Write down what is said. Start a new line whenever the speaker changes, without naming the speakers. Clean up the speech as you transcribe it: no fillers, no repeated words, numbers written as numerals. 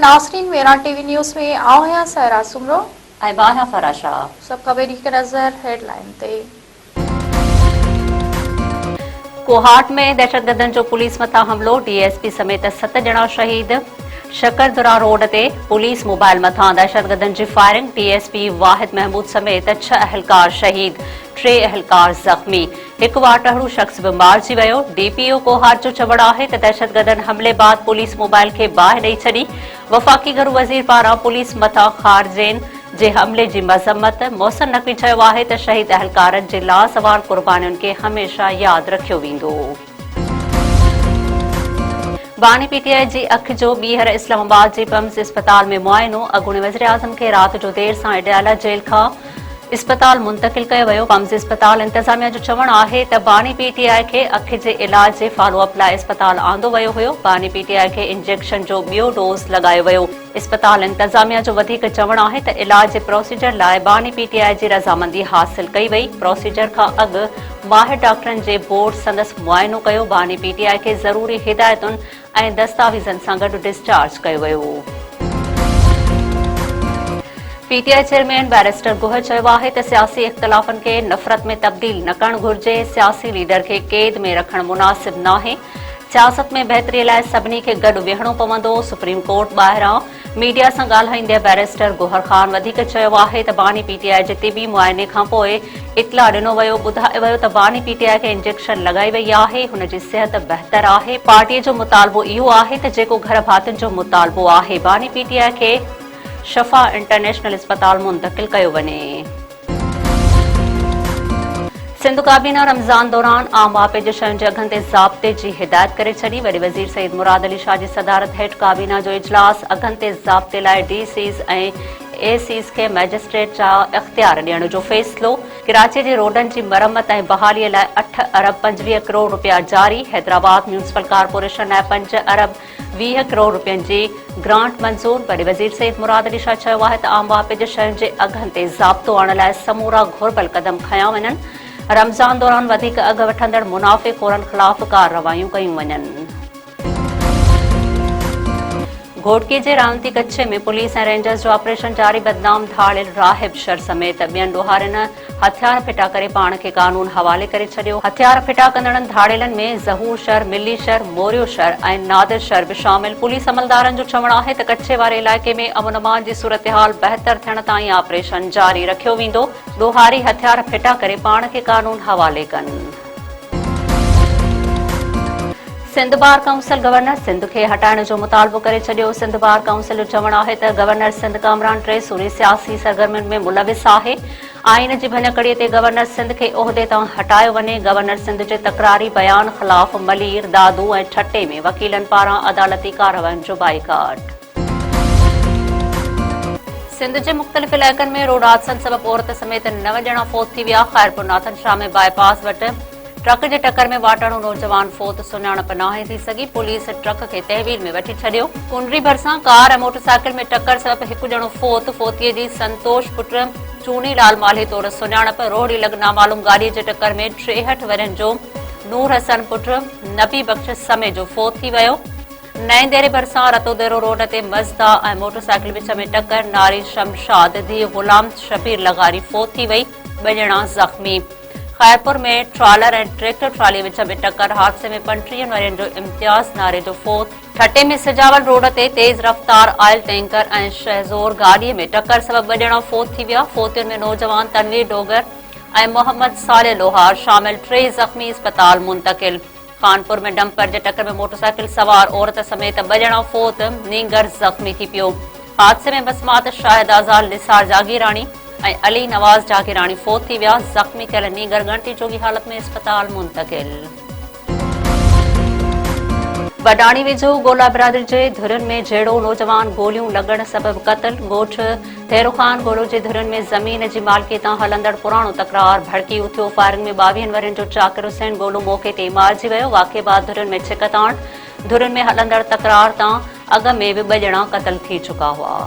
नाज़रीन मेरा TV news में आओ है सहरा सुमरो
ऐं मां आहियां फराशा।
सब खबरी की नज़र हेडलाइन ते।
कोहाट में दहशतगर्दनि जो पुलिस मथां हमलो, डीएसपी समेत 7 ॼणा शहीद। शकरदुरा रोड ते पुलिस मोबाइल मथां दहशतगर्दनि जी फायरिंग, डीएसपी वाहिद महमूद समेत 6 अहलकार शहीद, 3 अहलकार ज़ख़्मी। हिकु वाटहड़ू शख़्स बि मारिजी वियो। डीपीओ कोहाट जो चवणु आहे त दहशतगर्दनि हमले बाद पुलिस मोबाइल खे बाहि ॾेई छॾी। वफ़ाक़ी घरू वज़ीर पारां पुलिस मथां ख़ारजनि जे हमले जी मज़म्मत। मोहसिन नक़वी चयो आहे त शहीद अहलकारनि जे लासवार क़ुर्बानियुनि खे हमेशह यादि रखियो वेंदो। बानी पीटीआई जी अखि जो ॿीहर इस्लामाबाद जे पम्स इस्पताल में मुआइनो। अॻूणे वज़ीर आज़म खे राति जो देर सां अडयाला जेल खां इस्पताल मुंतक़िल कयो वियो। पम्स इस्पताल इंतज़ामिया जो चवणु आहे त बानी पीटीआई खे अखि जे इलाज जे फॉलोअप लाइ इस्पताल आंदो वियो हुयो। बानी पीटीआई खे इंजेक्शन जो ॿियो डोज़ लॻायो वियो। इस्पताल इंतज़ामिया जो वधीक चवणु आहे त इलाज जे प्रोसीजर लाइ बानी पीटीआई जी रज़ामंदी हासिल कई वई। प्रोसीजर खां अॻु माहिर डॉक्टरनि जे बोर्ड संदसि मुआइनो कयो। बानी पीटीआई खे ज़रूरी हिदायतुनि ऐं दस्तावेज़नि सां गॾु डिस्चार्ज कयो वियो। पीटीआई चेयरमैन बैरिस्टर गोहर चयो आहे त सियासी इख़्तिलाफ़नि खे नफ़रत में तब्दील न करणु घुरिजे। सियासी लीडर खे क़ैद में रखणु मुनासिब नाहे। सियासत में बहितरीअ लाइ सभिनी खे गॾु विहणो पवंदो। सुप्रीम कोर्ट ॿाहिरां मीडिया सां ॻाल्हाईंदे बैरिस्टर गोहर ख़ान वधीक चयो आहे त बानी पीटीआई जे तिबी मुआइने खां पोइ इतला ॾिनो वियो। ॿुधायो वियो त बानी पीटीआई खे इंजेक्शन लॻाई वई आहे। हुन जी सिहत बहितर आहे। पार्टीअ जो मुतालबो इहो आहे त जेको घर भातियुनि जो मुतालबो आहे, बानी पीटीआई खे शफ़ा इंटरनेशनल इस्पताल मुंतक़िल कयो वञे। सिंध काबीना रमज़ान दौरान आम वापे जे शयुनि जे अघनि ते ज़ाब्ते जी हिदायत करे छॾी। वॾे वज़ीर सईद मुराद अली शाह जी सदारत हेठि काबीना जो इजलास अघनि ते ज़ाब्ते लाइ डीसीज़ ऐं एसीज़ खे मैजिस्ट्रेट जा इख़्तियार ॾियण जो फ़ैसिलो। कराची जे रोडनि जी मरम्मत ऐं बहालीअ लाइ 8 अरब 25 करोड़ रुपया जारी। हैदराबाद म्यूनिसिपल कॉर्पोरेशन लाइ 5 अरब 20 करोड़ रुपयनि जी ग्रांट मंज़ूर। वॾे वज़ीर सईद मुराद अली शाह चयो आहे त आम वापे जे शयुनि जे अघनि ते ज़ाब्तो आणण लाइ समूरा घुर्बल क़दम खंया वञनि। रमज़ान दौरान वधीक अघ वठंदड़ मुनाफ़िक़ोरनि ख़िलाफ़ कार्रवायूं कयूं वञनि। घोटकी जे रावंती कच्छे में पुलिस ऐं रेंजर्स जो ऑपरेशन जारी। बदनाम धाड़ियल राहिब शर समेत ॿियनि ॾोहारियुनि हथियार फिटा करे पाण खे कानून हवाले करे छॾियो। हथियार फिटा कंदड़नि धाड़ियलनि में ज़हूर शर, मिली शर, मोरियो शर ऐं नादिर शर बि शामिल। पुलिस अमलदारनि जो चवणु आहे त कच्छे वारे इलाइक़े में अमन अमान जी सूरतहाल बहितर थियण ताईं ऑपरेशन जारी रखियो वेंदो। ॾोहारी हथियार फिटा करे पाण खे कानून हवाले कनि। Sindh bar council governor Sindh खे हटाइण जो मुतालबो करे छॾियो। सिंध बार काउंसिल जो चवणु आहे त गवर्नर सिंध कामरान ट्रेसूरी सियासी सरगर्मियुनि में मुलविस आहे। आइन जी भञकड़ीअ ते गवर्नर सिंध खे उहिदे तां हटायो वञे। गवर्नर सिंध जे तकरारी बयान ख़िलाफ़ मलीर, दादू ऐं ठटे में वकीलनि पारां अदालती कार्रवायुनि जो बाइकाट। सिंध जे मुख़्तलिफ़ इलाइक़नि में रोड हादसनि सबबि औरत समेत 9 ॼणा फोत थी विया। ख़ैरपुर नाथन शाह में बाईपास वटि ट्रक जे टक्कर में वाटड़ो नौजवान फोत, सुञाणप नाहे थी सघी। पुलिस ट्रक खे तहवील में वठी छॾियो। कुंडरी भरिसां कार ऐं मोटरसाइकिल में टक्कर सबबि हिकु ॼणो फोत। फोतीअ जी संतोष पुट चूनी लाल माली तौर सुञाणप। रोहड़ी लॻ नामालूम गाॾीअ जे टक्कर में 63 वरनि जो नूर हसन पुट नबी बख़्श समय जो फोत थी वियो। नईं देरे भरिसां रतोदेरो रोड ते मज़दा ऐं मोटरसाइकिल विच में टक्कर। नारी शमशाद धीअ गुलाम शबीर लगारी फोत थी वई, 2 ॼणा ज़ख़्मी। ख़ैरपुर में ट्रालर ऐं ट्रैक्टर ट्राली विच में टक्कर। हादसे में 35 वरनि जो इम्तियाज़ नारे जो फोत। ठटे में सिजावल रोड ते तेज़ रफ़्तार ऑयल टैंकर ऐं शहज़ोर गाॾीअ में टक्कर सबबि 2 ॼणा फोत थी विया। फोतियुनि में नौजवान तनवीर डोगर ऐं मोहम्मद साले लोहार शामिल। 3 ज़ख़्मी इस्पताल मुंतक़िल। कानपुर में डंपर जे टक्कर में मोटरसाइकिल सवार औरत समेत 2 ॼणा फोत, नींगर ज़ख़्मी थी पियो। हादसे में बसमात शाहिद आज़ाद निसार जागीराणी ऐं अली नवाज़ जागीराणी फोत थी विया। ज़ख़्मी थियल नीगर गंटी जोगी हालत में इस्पताल मुंतक़िल। बडाणी वेझो गोला बिरादरी जे धुरियुनि में झेड़ो, नौजवान गोलियूं लॻण सबबि क़त्ल। ॻोठ थेरो ख़ान गोलो जे धुरियुनि में ज़मीन जी मालिकीअ तां हलंदड़ पुराणो तकरार भड़की उथियो। फायरिंग में 22 वरनि जो चाकिर हुसैन गोलो मौक़े ते मारिजी वियो। वाक़िए बाद धुरियुनि में छिकताण। धुरियुनि में हलंदड़ तकरार तां अॻ में बि 2 ॼणा क़त्ल थी चुका हुआ।